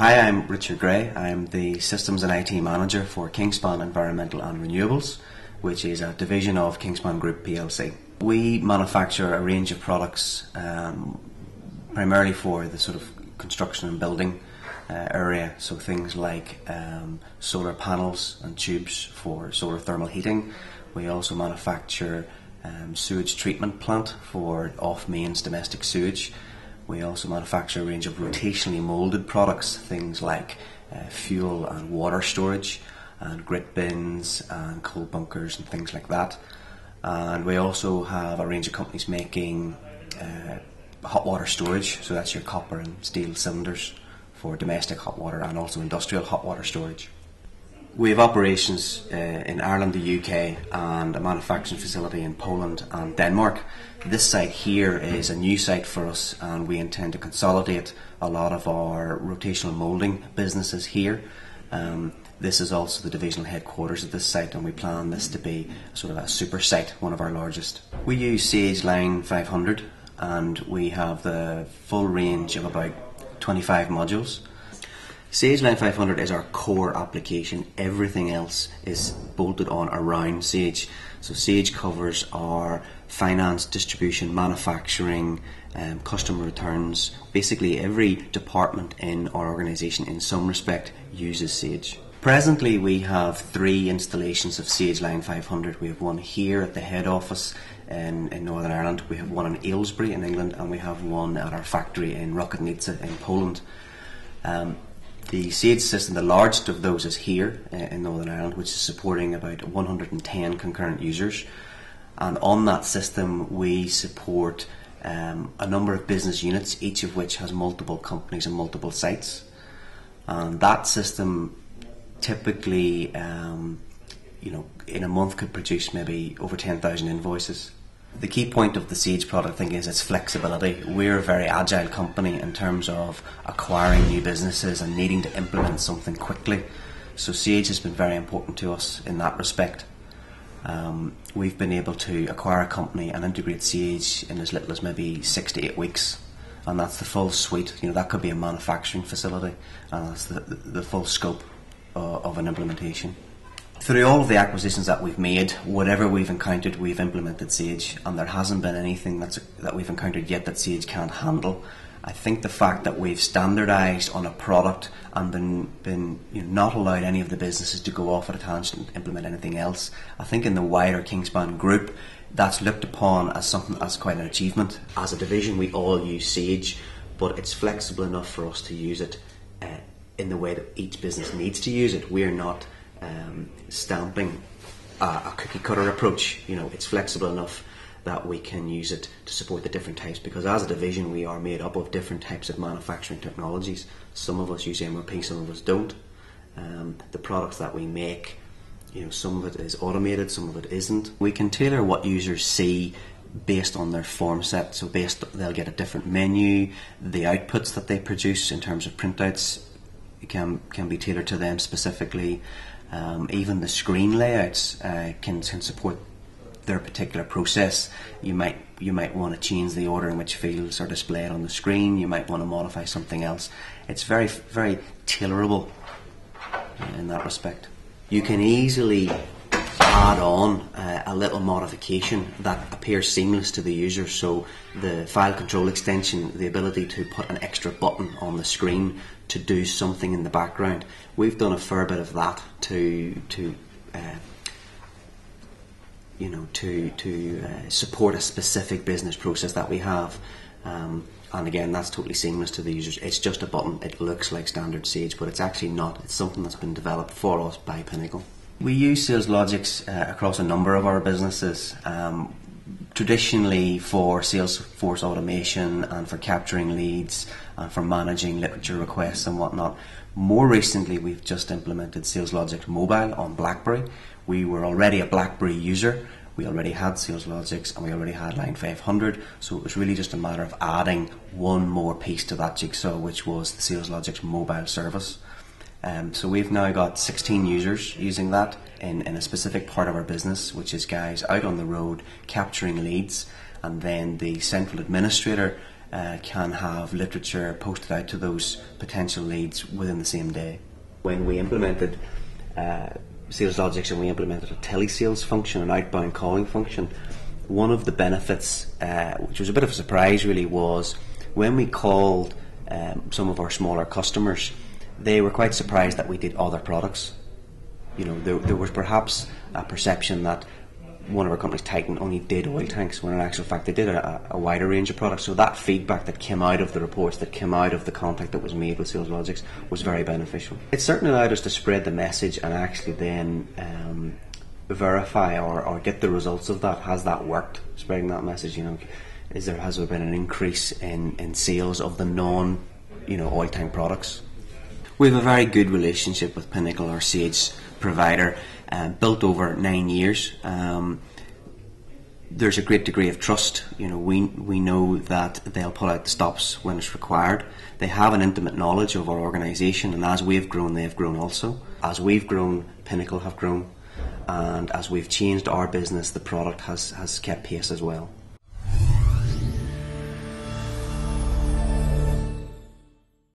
Hi, I'm Richard Gray. I'm the Systems and IT Manager for Kingspan Environmental and Renewables, which is a division of Kingspan Group plc. We manufacture a range of products primarily for the sort of construction and building area, so things like solar panels and tubes for solar thermal heating. We also manufacture sewage treatment plant for off-mains domestic sewage. We also manufacture a range of rotationally moulded products, things like fuel and water storage, and grit bins and coal bunkers and things like that. And we also have a range of companies making hot water storage, so that's your copper and steel cylinders for domestic hot water and also industrial hot water storage. We have operations in Ireland, the UK, and a manufacturing facility in Poland and Denmark. This site here is a new site for us, and we intend to consolidate a lot of our rotational moulding businesses here. This is also the divisional headquarters of this site, and we plan this to be sort of a super site, one of our largest. We use Sage Line 500, and we have the full range of about 25 modules. Sage Line 500 is our core application. Everything else is bolted on around Sage. So Sage covers our finance, distribution, manufacturing, customer returns. Basically every department in our organisation in some respect uses Sage. Presently we have 3 installations of Sage Line 500. We have one here at the head office in Northern Ireland. We have one in Aylesbury in England, and we have one at our factory in Rokonica in Poland. The Sage system, the largest of those, is here in Northern Ireland, which is supporting about 110 concurrent users. And on that system we support a number of business units, each of which has multiple companies and multiple sites. And that system typically, in a month could produce maybe over 10,000 invoices. The key point of the Sage product, I think, is its flexibility. We're a very agile company in terms of acquiring new businesses and needing to implement something quickly. So Sage has been very important to us in that respect. We've been able to acquire a company and integrate Sage in as little as maybe 6 to 8 weeks. And that's the full suite. That could be a manufacturing facility, and that's the full scope of an implementation. Through all of the acquisitions that we've made, whatever we've encountered, we've implemented Sage, and there hasn't been anything that we've encountered yet that Sage can't handle. I think the fact that we've standardised on a product and been not allowed any of the businesses to go off at a tangent and implement anything else, I think in the wider Kingspan group, that's looked upon as something as quite an achievement. As a division, we all use Sage, but it's flexible enough for us to use it in the way that each business needs to use it. We're not stamping a cookie cutter approach. It's flexible enough that we can use it to support the different types, because as a division we are made up of different types of manufacturing technologies. Some of us use MRP, some of us don't. The products that we make, some of it is automated, some of it isn't. We can tailor what users see based on their form set, so they'll get a different menu. The outputs that they produce in terms of printouts can be tailored to them specifically. Even the screen layouts can support their particular process. You might want to change the order in which fields are displayed on the screen. You might want to modify something else. It's very, very tailorable in that respect. You can easily add on a little modification that appears seamless to the user. So the file control extension, the ability to put an extra button on the screen to do something in the background. We've done a fair bit of that to support a specific business process that we have. And again, that's totally seamless to the users. It's just a button. It looks like standard Sage, but it's actually not. It's something that's been developed for us by Pinnacle. We use SalesLogix across a number of our businesses, traditionally for Salesforce automation and for capturing leads and for managing literature requests and whatnot. More recently, we've just implemented SalesLogix Mobile on BlackBerry. We were already a BlackBerry user. We already had SalesLogix and we already had Line 500, so it was really just a matter of adding one more piece to that jigsaw, which was the SalesLogix Mobile service. So we've now got 16 users using that in a specific part of our business, which is guys out on the road capturing leads, and then the central administrator can have literature posted out to those potential leads within the same day. When we implemented SalesLogix and we implemented a telesales function, an outbound calling function, one of the benefits, which was a bit of a surprise really, was when we called some of our smaller customers, they were quite surprised that we did other products. You know, there was perhaps a perception that one of our companies, Titan, only did oil tanks, when in actual fact they did a wider range of products. So that feedback that came out of the reports, that came out of the contact that was made with SalesLogix, was very beneficial. It certainly allowed us to spread the message and actually then verify or get the results of that. Has that worked, spreading that message? You know, has there been an increase in sales of the oil tank products? We have a very good relationship with Pinnacle, our Sage provider, built over 9 years. There's a great degree of trust. You know, we know that they'll pull out the stops when it's required. They have an intimate knowledge of our organisation, and as we've grown, they've grown also. As we've grown, Pinnacle have grown, and as we've changed our business, the product has kept pace as well.